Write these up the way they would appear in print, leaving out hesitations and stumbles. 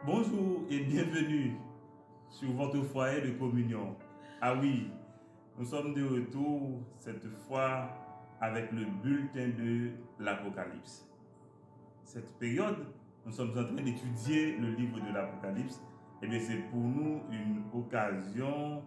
Bonjour et bienvenue sur votre foyer de communion. Ah oui, nous sommes de retour cette fois avec le bulletin de l'Apocalypse. Cette période, nous sommes en train d'étudier le livre de l'Apocalypse. Et bien c'est pour nous une occasion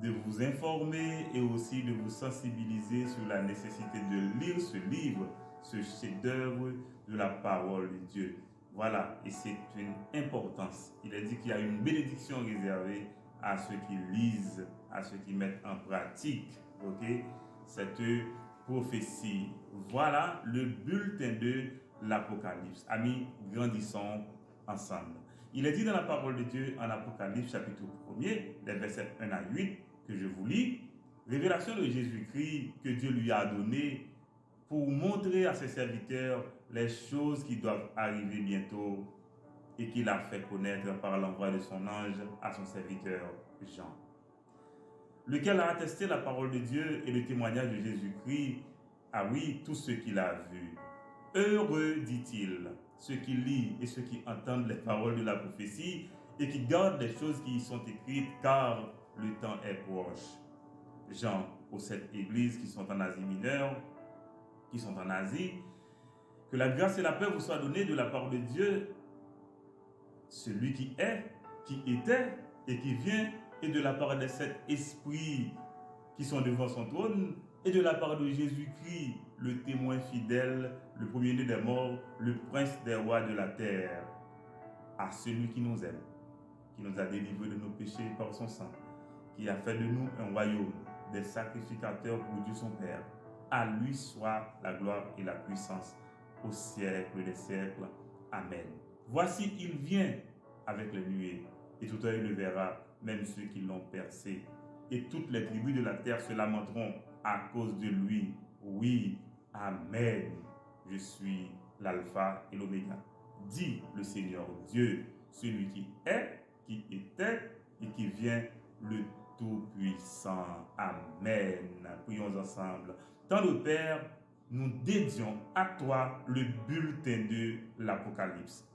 de vous informer et aussi de vous sensibiliser sur la nécessité de lire ce livre, ce chef-d'œuvre de la parole de Dieu. Voilà, et c'est une importance. Il est dit qu'il y a une bénédiction réservée à ceux qui lisent, à ceux qui mettent en pratique, cette prophétie. Voilà le bulletin de l'Apocalypse. Amis, grandissons ensemble. Il est dit dans la parole de Dieu en Apocalypse chapitre 1er, les versets 1 à 8, que je vous lis, révélation de Jésus-Christ que Dieu lui a donnée pour montrer à ses serviteurs les choses qui doivent arriver bientôt et qu'il a fait connaître par l'envoi de son ange à son serviteur Jean, lequel a attesté la parole de Dieu et le témoignage de Jésus-Christ. Ah oui, tout ce qu'il a vu. Heureux, dit-il, ceux qui lisent et ceux qui entendent les paroles de la prophétie et qui gardent les choses qui y sont écrites, car le temps est proche. Jean, aux 7 églises qui sont en Asie mineure, qui sont en Asie, que la grâce et la paix vous soient données de la part de Dieu, celui qui est, qui était et qui vient, et de la part des 7 esprits qui sont devant son trône, et de la part de Jésus-Christ, le témoin fidèle, le premier-né des morts, le prince des rois de la terre, à celui qui nous aime, qui nous a délivrés de nos péchés par son sang, qui a fait de nous un royaume, des sacrificateurs pour Dieu son Père. À lui soit la gloire et la puissance au siècle des siècles. Amen. Voici, il vient avec les nuées, et tout œil le verra, même ceux qui l'ont percé. Et toutes les tribus de la terre se lamenteront à cause de lui. Oui, Amen. Je suis l'alpha et l'oméga, dit le Seigneur Dieu, celui qui est, qui était et qui vient, le Tout-Puissant. Amen. Prions ensemble. Dans le Père, nous dédions à toi le bulletin de l'Apocalypse.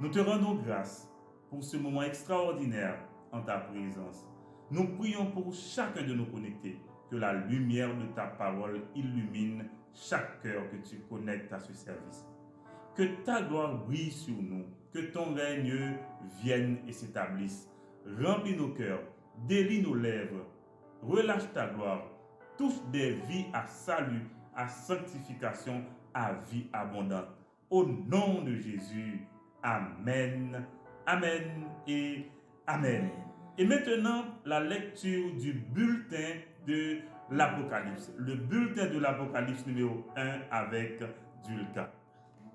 Nous te rendons grâce pour ce moment extraordinaire en ta présence. Nous prions pour chacun de nos connectés, que la lumière de ta parole illumine chaque cœur que tu connectes à ce service. Que ta gloire brille sur nous, que ton règne vienne et s'établisse. Remplis nos cœurs, délie nos lèvres, relâche ta gloire, touche des vies à salut, à sanctification, à vie abondante. Au nom de Jésus, Amen, Amen et Amen. Et maintenant, la lecture du bulletin de l'Apocalypse. Le bulletin de l'Apocalypse numéro 1 avec Dulka.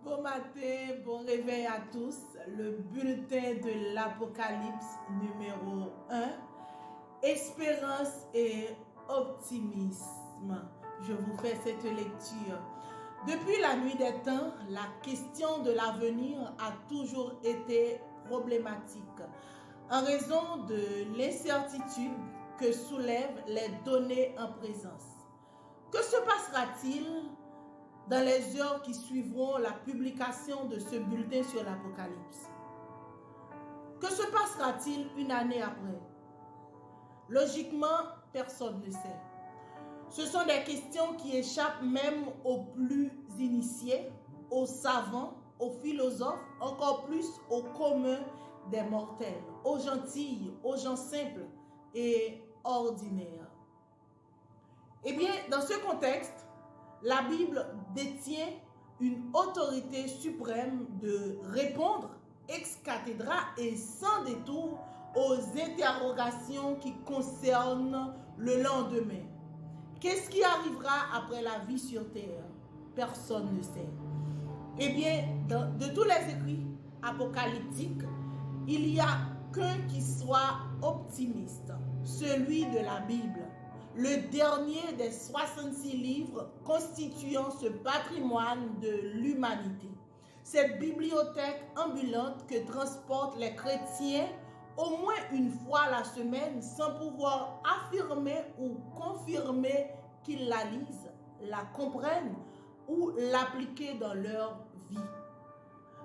Bon matin, bon réveil à tous. Le bulletin de l'Apocalypse numéro 1. Espérance et optimisme. Je vous fais cette lecture. Depuis la nuit des temps, la question de l'avenir a toujours été problématique en raison de l'incertitude que soulèvent les données en présence. Que se passera-t-il dans les heures qui suivront la publication de ce bulletin sur l'Apocalypse? Que se passera-t-il une année après? Logiquement, personne ne sait. Ce sont des questions qui échappent même aux plus initiés, aux savants, aux philosophes, encore plus aux communs des mortels, aux gentils, aux gens simples et ordinaires. Eh bien, dans ce contexte, la Bible détient une autorité suprême de répondre ex cathedra et sans détour aux interrogations qui concernent le lendemain. Qu'est-ce qui arrivera après la vie sur terre? Personne ne sait. Eh bien, de tous les écrits apocalyptiques, il n'y a qu'un qui soit optimiste, celui de la Bible, le dernier des 66 livres constituant ce patrimoine de l'humanité. Cette bibliothèque ambulante que transportent les chrétiens au moins une fois la semaine sans pouvoir affirmer ou confirmer qu'ils la lisent, la comprennent ou l'appliquer dans leur vie.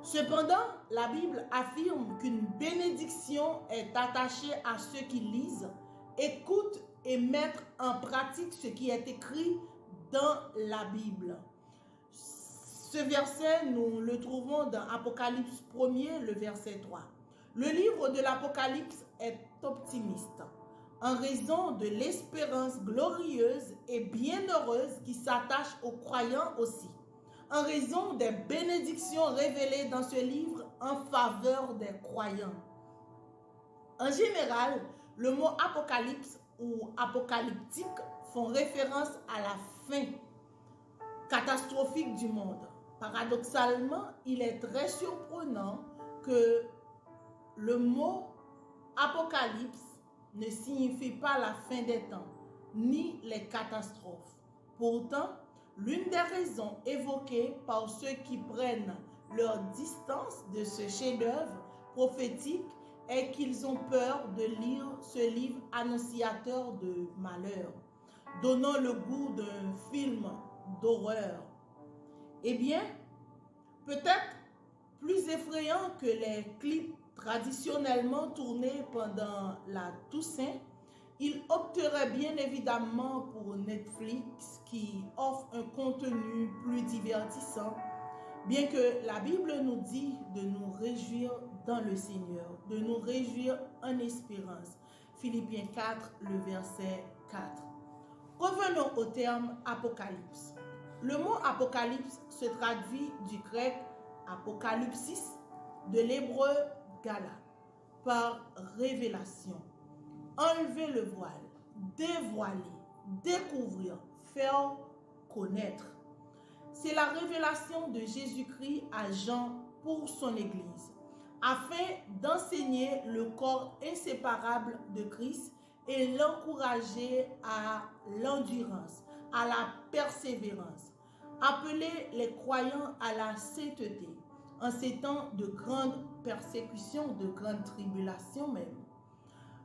Cependant, la Bible affirme qu'une bénédiction est attachée à ceux qui lisent, écoutent et mettent en pratique ce qui est écrit dans la Bible. Ce verset, nous le trouvons dans Apocalypse 1er, le verset 3. Le livre de l'Apocalypse est optimiste en raison de l'espérance glorieuse et bienheureuse qui s'attache aux croyants aussi, en raison des bénédictions révélées dans ce livre en faveur des croyants. En général, le mot apocalypse ou apocalyptique font référence à la fin catastrophique du monde. Paradoxalement, il est très surprenant que le mot apocalypse ne signifie pas la fin des temps, ni les catastrophes. Pourtant, l'une des raisons évoquées par ceux qui prennent leur distance de ce chef-d'œuvre prophétique est qu'ils ont peur de lire ce livre annonciateur de malheur, donnant le goût d'un film d'horreur. Eh bien, peut-être plus effrayant que les clips traditionnellement tournés pendant la Toussaint, il opterait bien évidemment pour Netflix qui offre un contenu plus divertissant, bien que la Bible nous dit de nous réjouir dans le Seigneur, de nous réjouir en espérance. Philippiens 4, le verset 4. Revenons au terme apocalypse. Le mot apocalypse se traduit du grec apocalypsis, de l'hébreu gala, par révélation. Enlever le voile, dévoiler, découvrir, faire connaître. C'est la révélation de Jésus-Christ à Jean pour son Église, afin d'enseigner le corps inséparable de Christ et l'encourager à l'endurance, à la persévérance. Appeler les croyants à la sainteté en ces temps de grandes persécutions, de grandes tribulations même.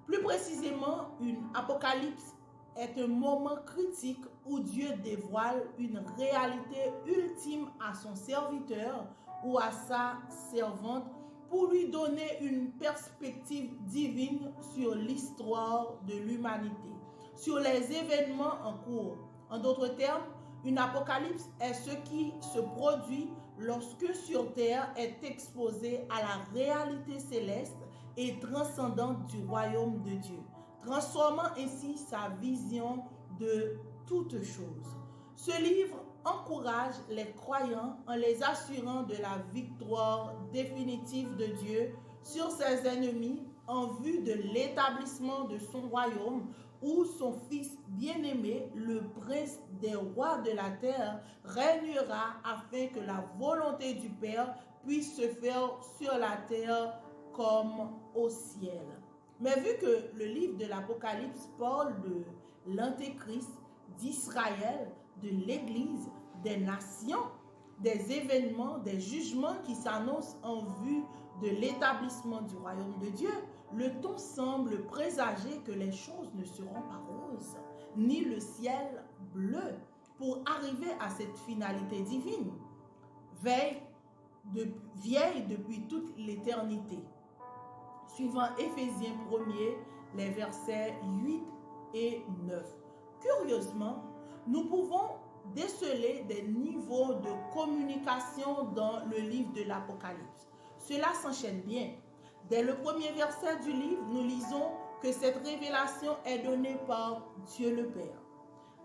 Plus précisément, une apocalypse est un moment critique où Dieu dévoile une réalité ultime à son serviteur ou à sa servante pour lui donner une perspective divine sur l'histoire de l'humanité, sur les événements en cours. En d'autres termes, une apocalypse est ce qui se produit lorsque sur terre est exposé à la réalité céleste et transcendante du royaume de Dieu, transformant ainsi sa vision de toutes choses. Ce livre encourage les croyants en les assurant de la victoire définitive de Dieu sur ses ennemis en vue de l'établissement de son royaume où son Fils bien-aimé, le prince des rois de la terre, régnera afin que la volonté du Père puisse se faire sur la terre comme au ciel. Mais vu que le livre de l'Apocalypse parle de l'Antéchrist, d'Israël, de l'Église, des nations, des événements, des jugements qui s'annoncent en vue de l'établissement du royaume de Dieu, le ton semble présager que les choses ne seront pas roses, ni le ciel bleu, pour arriver à cette finalité divine, vieille depuis toute l'éternité. Suivant Éphésiens 1er, les versets 8 et 9. Curieusement, nous pouvons déceler des niveaux de communication dans le livre de l'Apocalypse. Cela s'enchaîne bien. Dès le premier verset du livre, nous lisons que cette révélation est donnée par Dieu le Père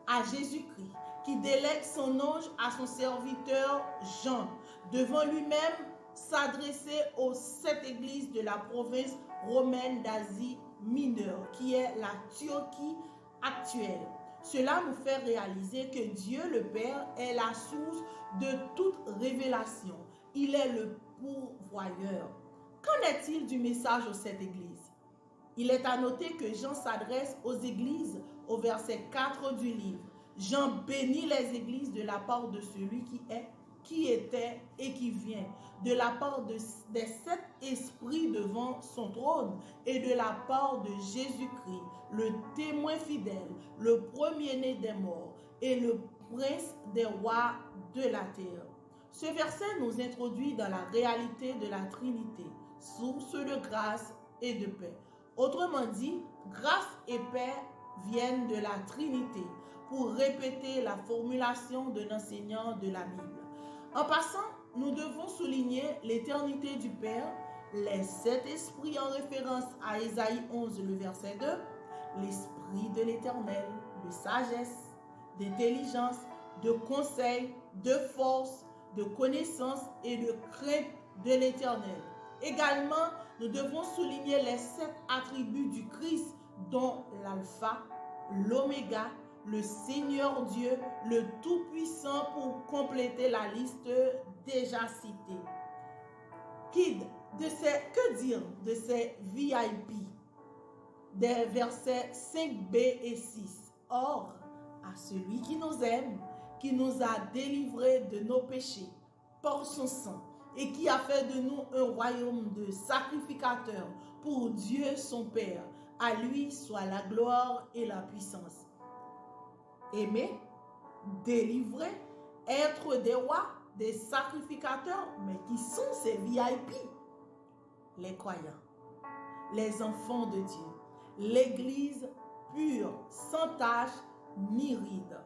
à Jésus-Christ, qui délègue son ange à son serviteur Jean, devant lui-même s'adresser aux 7 églises de la province romaine d'Asie mineure, qui est la Turquie actuelle. Cela nous fait réaliser que Dieu le Père est la source de toute révélation. Il est le pourvoyeur. Qu'en est-il du message aux 7 églises? Il est à noter que Jean s'adresse aux églises au verset 4 du livre. Jean bénit les églises de la part de celui qui est, qui était et qui vient, de la part des 7 esprits devant son trône et de la part de Jésus-Christ, le témoin fidèle, le premier-né des morts et le prince des rois de la terre. Ce verset nous introduit dans la réalité de la Trinité, source de grâce et de paix. Autrement dit, grâce et paix viennent de la Trinité, pour répéter la formulation de l'enseignant de la Bible. En passant, nous devons souligner l'éternité du Père, les 7 esprits en référence à Ésaïe 11, le verset 2, l'esprit de l'Éternel, de sagesse, d'intelligence, de conseil, de force, de connaissance et de crainte de l'Éternel. Également, nous devons souligner les 7 attributs du Christ, dont l'alpha, l'oméga, le Seigneur Dieu, le Tout-Puissant, pour compléter la liste déjà citée. Que dire de ces VIP des versets 5b et 6? Or, à celui qui nous aime, qui nous a délivrés de nos péchés par son sang et qui a fait de nous un royaume de sacrificateurs pour Dieu son Père, à lui soit la gloire et la puissance. Aimer, délivrer, être des rois, des sacrificateurs, mais qui sont ces VIP? Les croyants, les enfants de Dieu, l'Église pure, sans tache ni ride.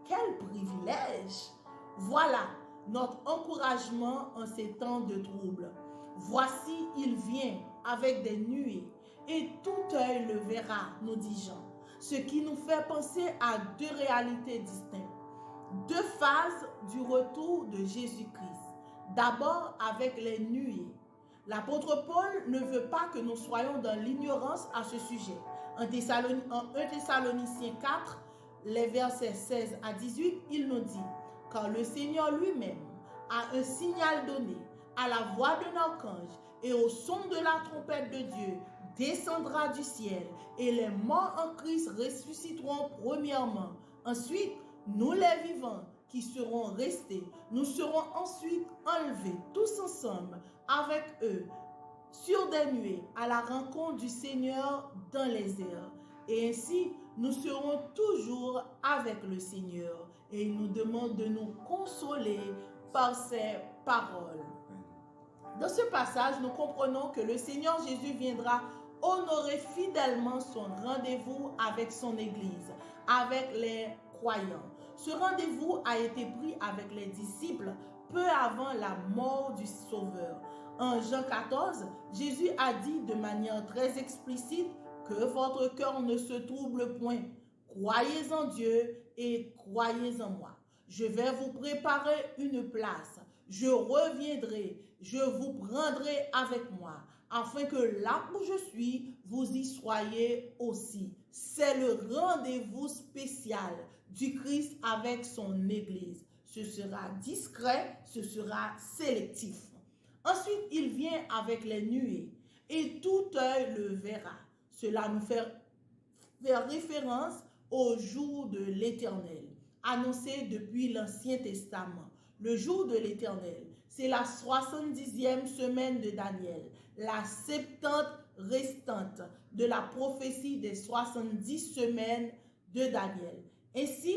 Quel privilège! Voilà notre encouragement en ces temps de trouble. Voici, il vient avec des nuées, et tout œil le verra, nous dit Jean. Ce qui nous fait penser à 2 réalités distinctes, 2 phases du retour de Jésus-Christ. D'abord avec les nuées. L'apôtre Paul ne veut pas que nous soyons dans l'ignorance à ce sujet. En 1 Thessaloniciens 4, les versets 16 à 18, il nous dit: car le Seigneur lui-même a un signal donné, à la voix d'un archange et au son de la trompette de Dieu, descendra du ciel, et les morts en Christ ressusciteront premièrement. Ensuite, nous les vivants qui serons restés, nous serons ensuite enlevés tous ensemble avec eux sur des nuées à la rencontre du Seigneur dans les airs. Et ainsi, nous serons toujours avec le Seigneur. Et il nous demande de nous consoler par ses paroles. Dans ce passage, nous comprenons que le Seigneur Jésus viendra honorer fidèlement son rendez-vous avec son Église, avec les croyants. Ce rendez-vous a été pris avec les disciples peu avant la mort du Sauveur. En Jean 14, Jésus a dit de manière très explicite que votre cœur ne se trouble point. Croyez en Dieu et croyez en moi. Je vais vous préparer une place. Je reviendrai, je vous prendrai avec moi, afin que là où je suis, vous y soyez aussi. C'est le rendez-vous spécial du Christ avec son Église. Ce sera discret, ce sera sélectif. Ensuite, il vient avec les nuées, et tout œil le verra. Cela nous fait référence au jour de l'Éternel, annoncé depuis l'Ancien Testament. Le jour de l'Éternel, c'est la 70e semaine de Daniel, la 70 restante de la prophétie des 70 semaines de Daniel. Ainsi,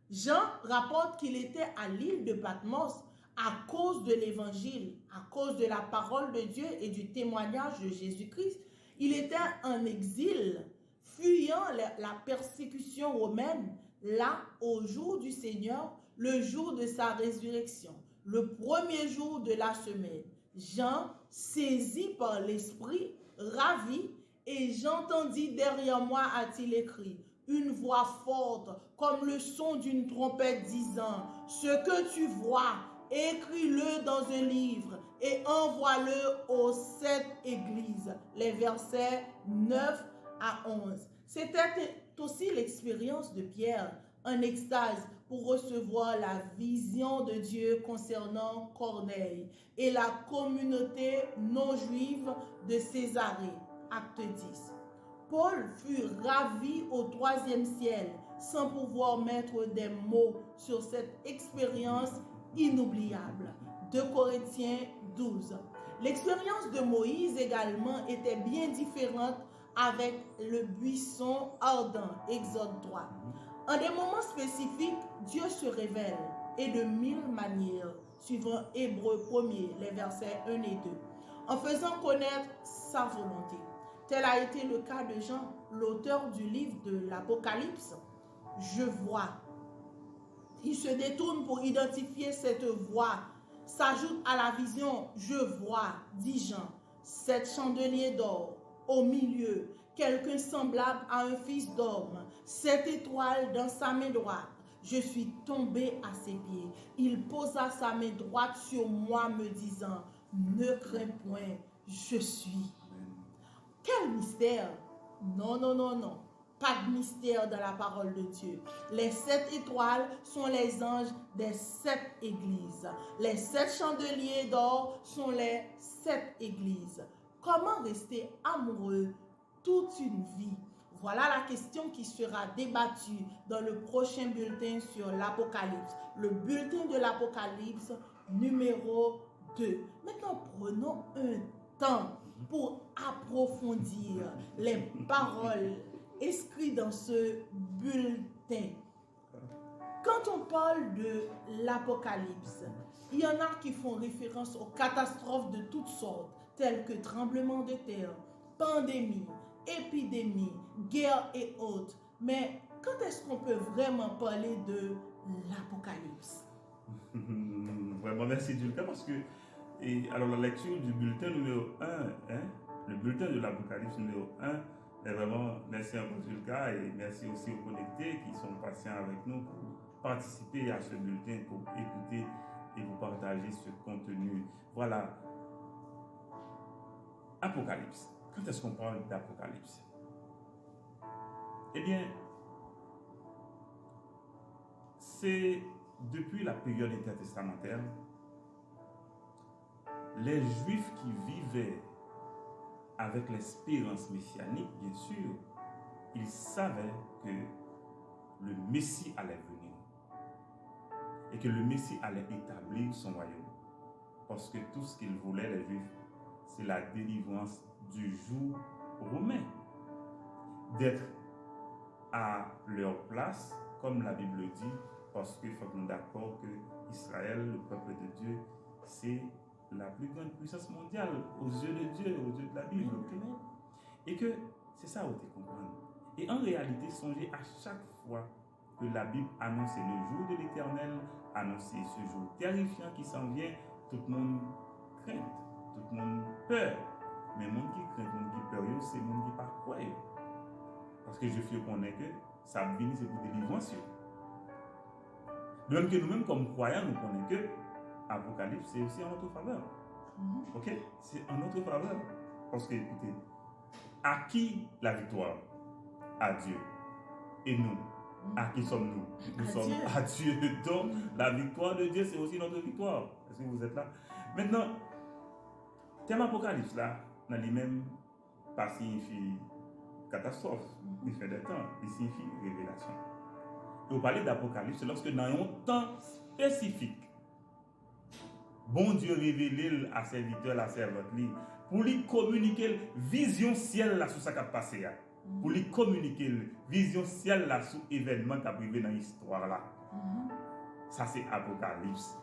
Jean rapporte qu'il était à l'île de Patmos à cause de l'Évangile, à cause de la parole de Dieu et du témoignage de Jésus-Christ. Il était en exil, fuyant la persécution romaine, là, au jour du Seigneur, le jour de sa résurrection, le premier jour de la semaine. Jean, saisi par l'Esprit, ravi, et j'entendis derrière moi, a-t-il écrit, une voix forte, comme le son d'une trompette disant, « Ce que tu vois, écris-le dans un livre et envoie-le aux 7 églises. » Les versets 9 à 11. C'était aussi l'expérience de Pierre, en extase pour recevoir la vision de Dieu concernant Corneille et la communauté non juive de Césarée. Acte 10. Paul fut ravi au 3e ciel sans pouvoir mettre des mots sur cette expérience inoubliable. 2 Corinthiens 12. L'expérience de Moïse également était bien différente avec le buisson ardent. Exode 3. En des moments spécifiques, Dieu se révèle et de 1000 manières. suivant Hébreux 1er, les versets 1 et 2, en faisant connaître sa volonté. Tel a été le cas de Jean, l'auteur du livre de l'Apocalypse. Je vois. Il se détourne pour identifier cette voix, s'ajoute à la vision. Je vois, dit Jean, 7 chandeliers d'or au milieu, quelqu'un semblable à un fils d'homme, 7 étoiles dans sa main droite. Je suis tombé à ses pieds. Il posa sa main droite sur moi, me disant, ne crains point, je suis. Quel mystère! Non, non, non, non. Pas de mystère dans la parole de Dieu. Les 7 étoiles sont les anges des 7 églises. Les 7 chandeliers d'or sont les 7 églises. Comment rester amoureux toute une vie? Voilà la question qui sera débattue dans le prochain bulletin sur l'Apocalypse. Le bulletin de l'Apocalypse numéro 2. Maintenant, prenons un temps pour approfondir les paroles inscrites dans ce bulletin. Quand on parle de l'Apocalypse, il y en a qui font référence aux catastrophes de toutes sortes, telles que tremblements de terre, pandémie, épidémie, guerre et autres. Mais quand est-ce qu'on peut vraiment parler de l'Apocalypse? Vraiment, merci Julka, parce que alors la lecture du bulletin numéro 1, le bulletin de l'Apocalypse numéro 1, est vraiment merci à vous Julka et merci aussi aux connectés qui sont patients avec nous pour participer à ce bulletin, pour écouter et pour partager ce contenu. Voilà. Apocalypse. Quand est-ce qu'on parle d'Apocalypse? Eh bien, c'est depuis la période intertestamentaire, les Juifs qui vivaient avec l'espérance messianique, bien sûr, ils savaient que le Messie allait venir et que le Messie allait établir son royaume. Parce que tout ce qu'ils voulaient, les Juifs, c'est la délivrance du joug romain, d'être à leur place, comme la Bible dit, parce qu'il faut que nous d'accord que Israël, le peuple de Dieu, c'est la plus grande puissance mondiale aux yeux de Dieu, aux yeux de la Bible. Okay? Et que c'est ça où tu comprends. Et en réalité, songez à chaque fois que la Bible annonce le jour de l'Éternel, annonce ce jour terrifiant qui s'en vient, tout le monde craint, tout le monde peur. Mais le monde qui craint, le monde qui peur, c'est le monde qui pas croit. Parce que je suis connais que ça vient c'est pour délivrance. De même que nous-mêmes, comme croyants, nous connaissons que l'Apocalypse, c'est aussi en notre faveur. Ok? C'est en notre faveur. Parce que, écoutez, à qui la victoire? À Dieu. Et nous, à qui sommes-nous? Nous sommes à Dieu. Donc, la victoire de Dieu, c'est aussi notre victoire. Est-ce que vous êtes là? Maintenant, thème Apocalypse, là, dans lui-même, pas signifie catastrophe. Il fait des temps. Il signifie révélation. Et vous parlez d'Apocalypse, c'est lorsque dans un temps spécifique, bon Dieu révèle à serviteur, à servante, pour lui communiquer vision ciel là sur ça qui a passé, pour lui communiquer vision ciel là sur événement qui a privé dans l'histoire là. Ça c'est Apocalypse.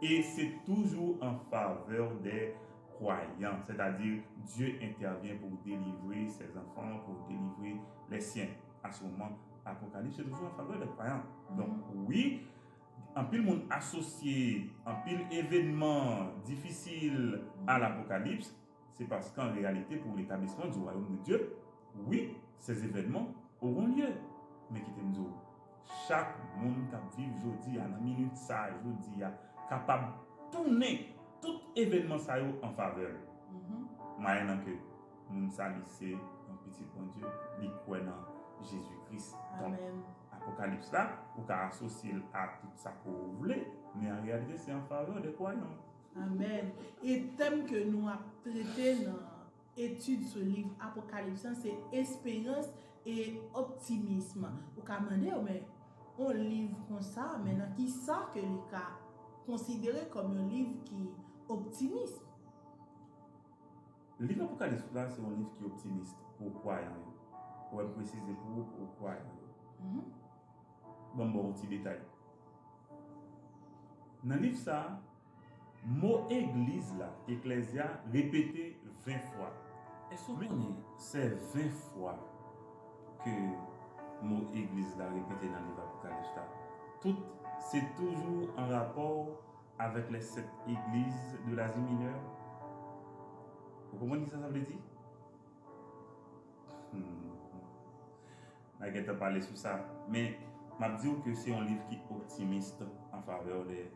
Et c'est toujours en faveur des croyants, c'est-à-dire Dieu intervient pour délivrer ses enfants, pour délivrer les siens. À ce moment, Apocalypse c'est toujours en faveur des croyants. Donc oui, en pile monde associé, en pile événement difficile à l'Apocalypse, c'est parce qu'en réalité pour l'établissement du royaume de Dieu, oui, ces événements auront lieu. Mais qui t'aime dire, chaque monde qui vit aujourd'hui, à la minute ça, aujourd'hui, capable de tourner tout événement ça en faveur. Maintenant que nous salissons un petit bon Dieu, il croit dans Jésus-Christ. Donc, Apocalypse là, vous pouvez associer à tout ça que vous voulez, mais en réalité, c'est en faveur des croyants. Amen. Et le thème que nous avons traité dans l'étude sur le livre Apocalypse, c'est espérance et optimisme. Vous pouvez demander, mais on livre comme ça, maintenant, qui ça que les cas considéré comme un livre qui est optimiste? Le livre Apocalypse là, c'est un livre qui est optimiste pour croyants. Pour être précisé pour croyants. Bon, petit détail. Dans le livre ça, Mot église là, ecclésia, répété 20 fois. Est-ce que c'est 20 fois que mot église là répété dans le livre Apocalypse là? C'est toujours en rapport avec les 7 églises de l'Asie mineure. Vous comprenez ce que ça veut dire? Je vais parler sur ça. Mais je vais dire que c'est un livre qui est optimiste en faveur des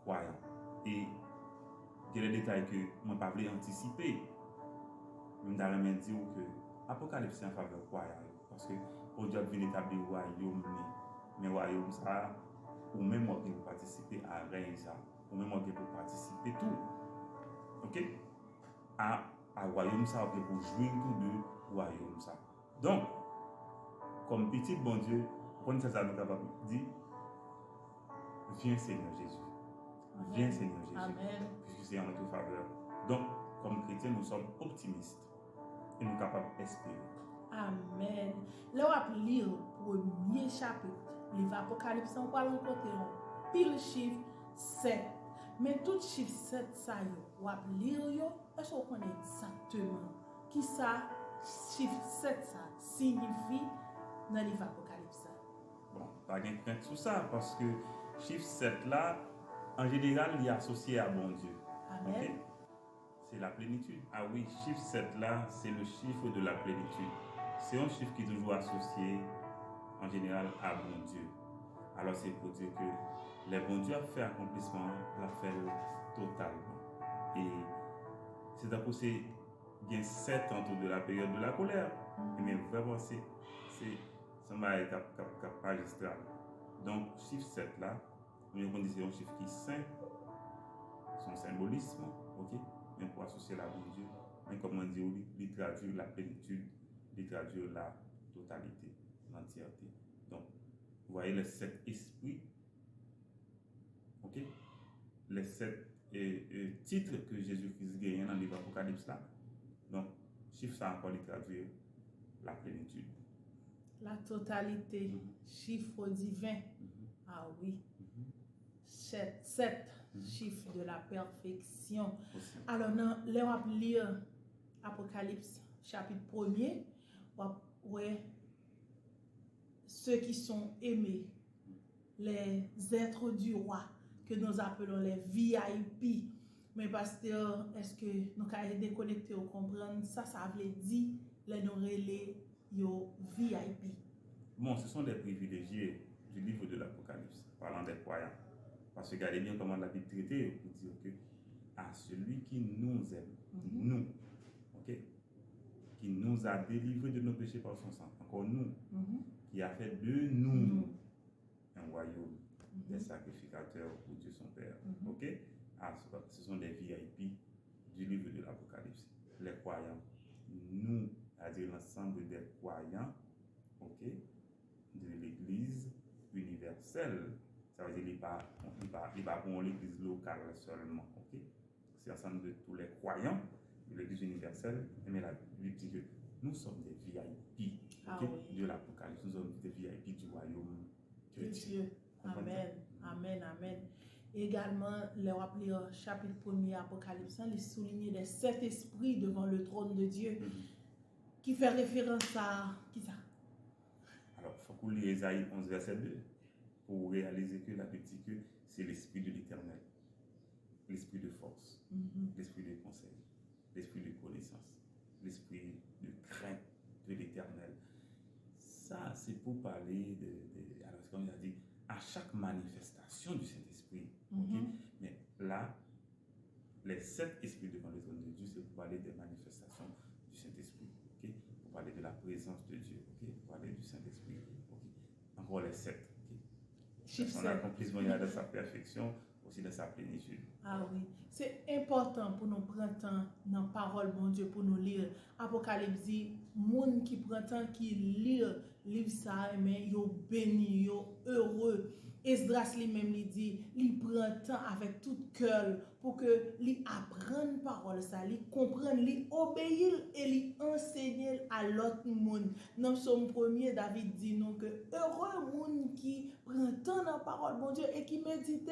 croyants. Et il y a des détails que je ne pas anticiper. Je vais dire que l'Apocalypse est en faveur des croyants. Parce que pour Dieu vient établir le royaume, mais le royaume, ça, ou même moi qui pour participer à rien, ça, ou même moi qui pour participer tout. Ok? À royaume, ça, pour jouir tout de royaume, ça. Donc, comme petit bon Dieu, quand ça nous capable de dire, viens Seigneur Jésus. Viens Seigneur Jésus. Amen. Puisque c'est en notre faveur. Donc, comme chrétiens, nous sommes optimistes et nous sommes capables d'espérer. Amen. Là, on va lire le premier chapitre, livre Apocalypse, on va rencontrer un pile chiffre 7. Mais tout chiffre 7, ça, on va lire, est-ce qu'on connaît exactement qui ça, chiffre 7, ça signifie dans le livre Apocalypse? Bon, pas de crainte sur ça, parce que chiffre 7 là, en général, il est associé à bon Dieu. Amen. Okay? C'est la plénitude. Ah oui, chiffre 7 là, c'est le chiffre de la plénitude. C'est un chiffre qui est toujours associé en général à bon Dieu. Alors c'est pour dire que le bon Dieu a fait accomplissement, l'a fait totalement. Et c'est à cause il y a 7 ans autour de la période de la colère. Mais vraiment, c'est magistral. Donc, chiffre 7 là, nous avons dit un chiffre qui est saint, son symbolisme, ok, mais pour associer la bon Dieu, mais comme on dit, il traduit la plénitude, il traduit la totalité, l'entièreté. Donc, vous voyez les 7 esprits, ok, les 7 titres que Jésus-Christ gagne dans le livre Apocalypse là. Donc, chiffre ça encore, il traduit la plénitude. La totalité, chiffre divin. Ah oui. 7, chiffre de la perfection. Aussi. Alors, là, on va lire Apocalypse, chapitre 1er. Ouais, ceux qui sont aimés, les êtres du roi, que nous appelons les VIP. Mais pasteur, est-ce que nous pouvons déconnecter ou comprendre ça veut dire les nous relais yo VIP? Bon, ce sont des privilégiés du livre de l'Apocalypse, parlant des croyants. Parce que regardez bien comment la Bible traite pour dire que à celui qui nous aime, nous, ok, qui nous a délivrés de nos péchés par son sang, encore nous, qui a fait de nous un royaume, des sacrificateurs pour Dieu son Père, ok. Ah, ce sont des VIP du livre de l'Apocalypse. Les croyants, nous, c'est-à-dire l'ensemble des croyants, ok, de l'Église universelle. Ça veut dire qu'il n'est pas pour l'église locale seulement. Okay? C'est l'ensemble de tous les croyants de l'église universelle. Mais la Bible dit que nous sommes des VIP de l'Apocalypse. Nous sommes des VIP du royaume de Dieu. Amen. Amen. Amen. Également, le chapitre 1er Apocalypse, il souligne les 7 esprits devant le trône de Dieu, qui fait référence à qui ça? Alors, il faut qu'on lise Isaïe 11, verset 2. Pour réaliser que la Bible dit que c'est l'esprit de l'éternel, l'esprit de force, l'esprit de conseil, l'esprit de connaissance, l'esprit de crainte de l'éternel. Ça, c'est pour parler alors, comme il a dit, à chaque manifestation du Saint-Esprit. Okay? Mais là, les 7 esprits devant le trône de Dieu, c'est pour parler des manifestations du Saint-Esprit. Okay? Pour parler de la présence de Dieu. Okay? Pour parler du Saint-Esprit. Okay? Encore les 7. Son accomplissement de sa perfection, aussi de sa plénitude. Ah oui, c'est important pour nous prendre temps dans la parole de Dieu pour nous lire. Apocalypse dit, les gens qui prennent temps qui lire livre ça, mais yo béni, yo heureux. Esdras lui-même lui dit, il prend temps avec tout cœur pour que lui apprenne parole ça, lui comprenne, lui obéir et lui enseigner à l'autre monde. Dans Psaume 1er, David dit nous que heureux monde qui prend temps dans la parole bon Dieu et qui médite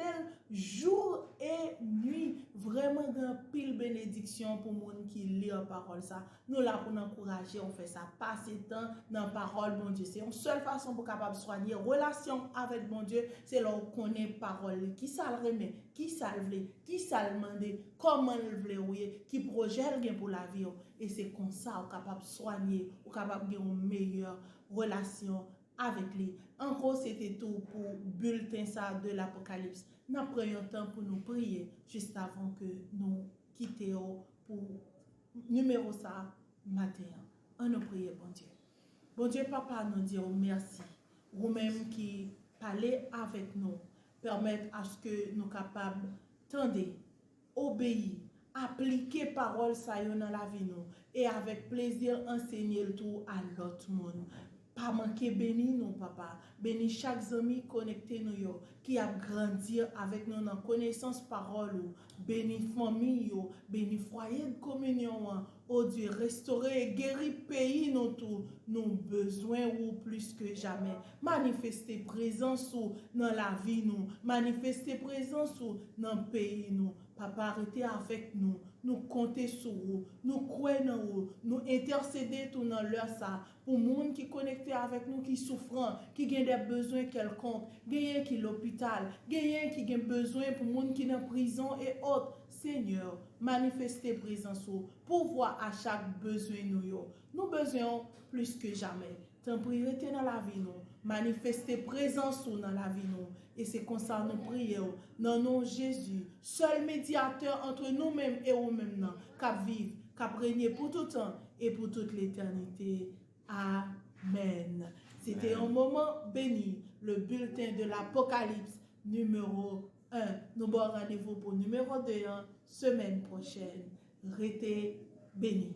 jour et nuit. Vraiment grand pile bénédiction pour monde qui lit la parole ça. Nous là pour nous encourager, on fait ça, passer temps dans la parole bon Dieu. C'est une seule façon pour capable soigner relation avec bon Dieu, c'est là où connaît parole, qui ça le remet, qui ça le veut, qui ça le demande, comment le veut, qui projet le pour la vie. Et c'est comme ça on capable soigner, on capable avoir une meilleure relation avec lui. Encore, c'était tout pour bulletin ça de l'Apocalypse. Nous prenons temps pour nous prier juste avant que nous quittions pour numéro ça matin. On nous prie, bon Dieu. Bon Dieu, Papa, nous disons merci. Vous-même qui parlez avec nous, permettre à ce que nous capables tendre, obéir, appliquer parole ça dans la vie nous et avec plaisir enseigner le tout à l'autre monde. Pas manquer béni nous papa, béni chaque ami connecté nous yo qui a grandi avec nous dans connaissance parole, béni famille yo, béni foyer de communion, oh Dieu restaurer et guérir pays nous tout, nous besoin ou plus que jamais. Manifester présence ou dans la vie nous, manifester présence ou dans le pays nous. Papa, arrêtez avec nous, nous compter sur vous, nous croyons en vous, nous intercéder tout dans l'heure ça, pour les gens qui sont connectés avec nous, qui souffrent, qui ont des besoins quelconques, qui sont à l'hôpital, qui ont besoin pour les gens qui sont en prison et autres. Seigneur, manifestez présence pour voir à chaque besoin nous besoin plus que jamais. Tant priorité dans la vie nous, manifester présence dans la vie nous. Et c'est comme ça nous prions dans le nom de Jésus, seul médiateur entre nous-mêmes et vous-mêmes, qui vivent, qui règne pour tout temps et pour toute l'éternité. Amen. C'était un moment béni, le bulletin de l'Apocalypse numéro 1. Nous avons rendez-vous pour numéro 2, semaine prochaine. Restez bénis.